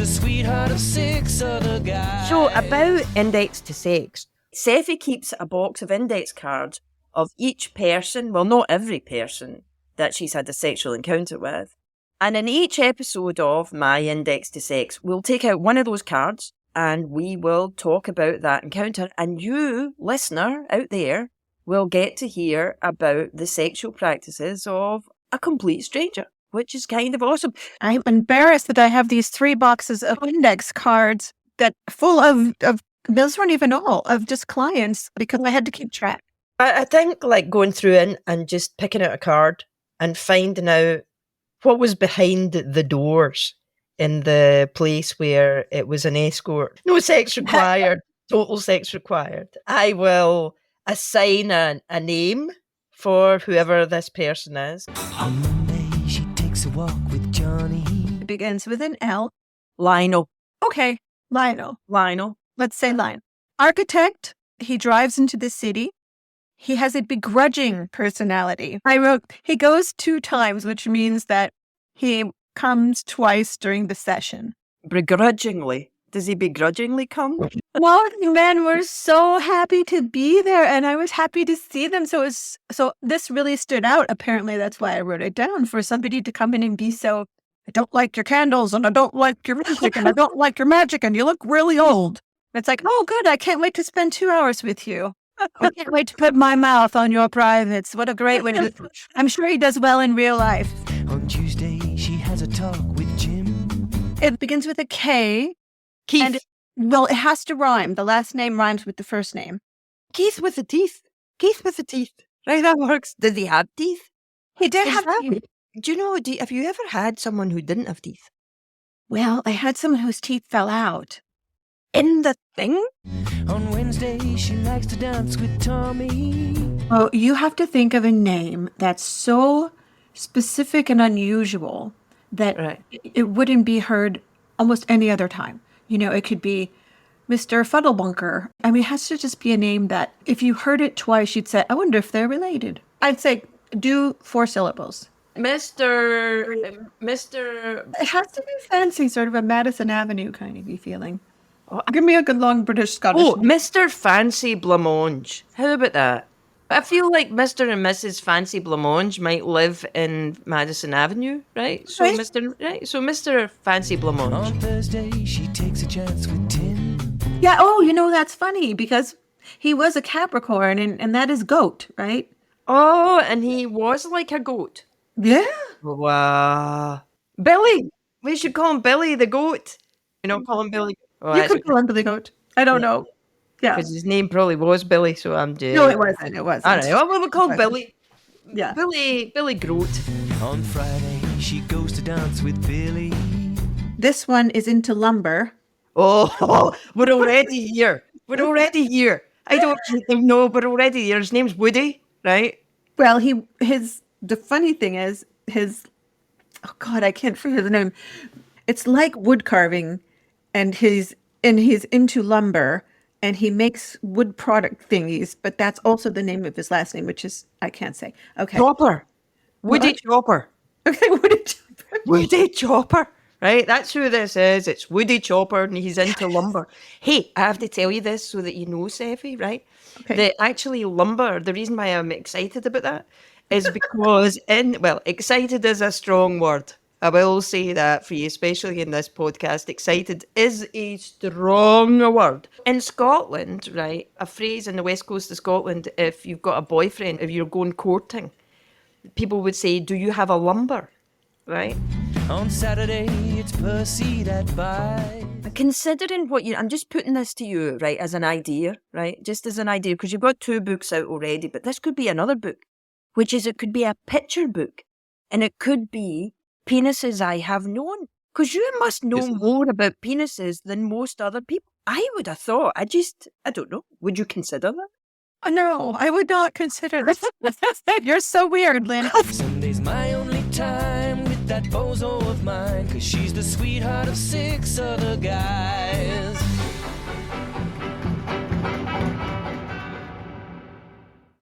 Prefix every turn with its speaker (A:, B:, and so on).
A: the sweetheart of 6 other guys.
B: So about index to sex, Sephe keeps a box of index cards of each person, well, not every person that she's had a sexual encounter with. And in each episode of My Index to Sex, we'll take out one of those cards and we will talk about that encounter. And you, listener out there, will get to hear about the sexual practices of a complete stranger, which is kind of awesome.
C: I'm embarrassed that I have these 3 boxes of index cards that full of those weren't even all, of just clients, because I had to keep track.
B: I think like going through and just picking out a card and finding out what was behind the doors in the place where it was an escort. No sex required, total sex required. I will assign a name for whoever this person is.
A: On Monday, she takes a walk with Johnny.
C: It begins with an L.
B: Lionel.
C: Okay, Lionel. Let's say Lion. Architect, he drives into the city. He has a begrudging personality. I wrote, he goes 2 times, which means that he comes twice during the session.
B: Begrudgingly. Does he begrudgingly come?
C: Well, men were so happy to be there, and I was happy to see them. So this really stood out. Apparently, that's why I wrote it down, for somebody to come in and be so, I don't like your candles, and I don't like your music, and I don't like your magic, and you look really old. It's like, oh, good. I can't wait to spend 2 hours with you. I can't wait to put my mouth on your privates. What a great way to... I'm sure he does well in real life.
A: On Tuesday, she has a talk with Jim.
C: It begins with a K.
B: Keith.
C: And, well, it has to rhyme. The last name rhymes with the first name.
B: Keith with the teeth. Keith with the teeth. Right, that works. Did he have teeth?
C: He did have teeth.
B: Do you know, have you ever had someone who didn't have teeth?
C: Well, I had someone whose teeth fell out. In the thing?
A: On Wednesday, she likes to dance with Tommy.
C: Oh, you have to think of a name that's so specific and unusual that it wouldn't be heard almost any other time. You know, it could be Mr. Fuddlebunker. I mean, it has to just be a name that if you heard it twice, you'd say, I wonder if they're related. I'd say do 4 syllables.
B: Mr.
C: It has to be fancy, sort of a Madison Avenue kind of feeling. Oh, give me a good long British Scottish.
B: Oh, Mr. Fancy Blancmange. How about that? I feel like Mr. and Mrs. Fancy Blancmange might live in Madison Avenue, right? So
C: Right.
B: Mr. Fancy Blancmange.
A: On Thursday, she takes a chance with Tim.
C: Yeah, oh, you know, that's funny because he was a Capricorn and that is goat, right?
B: Oh, and he was like a goat.
C: Yeah.
B: Wow. Billy. We should call him Billy the goat. You know, call him Billy. Oh,
C: You could call him Billy Goat. I don't know. Yeah.
B: because his name probably was Billy, so I'm just...
C: No, it wasn't. It wasn't.
B: I don't know. Well, we'll call Billy.
C: Yeah.
B: Billy Groat.
A: On Friday, she goes to dance with Billy.
C: This one is into lumber.
B: Oh, we're already here. I don't even know, but already here. His name's Woody, right?
C: Well, the funny thing is oh God, I can't forget the name. It's like wood carving, and he's into lumber, and he makes wood product thingies, but that's also the name of his last name, which is, I can't say. Okay.
B: Chopper. Woody Chopper.
C: Okay, Woody Chopper.
B: Woody Chopper. Right, that's who this is. It's Woody Chopper, and he's into lumber. Hey, I have to tell you this so that you know, Sephe, right?
C: Okay.
B: That actually lumber, the reason why I'm excited about that is because excited is a strong word. I will say that for you, especially in this podcast. Excited is a strong word. In Scotland, right, a phrase in the west coast of Scotland, if you've got a boyfriend, if you're going courting, people would say, do you have a lumber? Right?
A: On Saturday, it's Percy that buys.
B: Considering I'm just putting this to you, right, as an idea, right? Just as an idea, because you've got 2 books out already, but this could be another book, which is it could be a picture book, and it could be penises I have known. Because you must know more about penises than most other people. I would have thought. I don't know. Would you consider that?
C: Oh, no, I would not consider that. You're so weird, Lynn.
A: Sunday's my only time with that bozo of mine, 'cause she's the sweetheart of 6 other guys.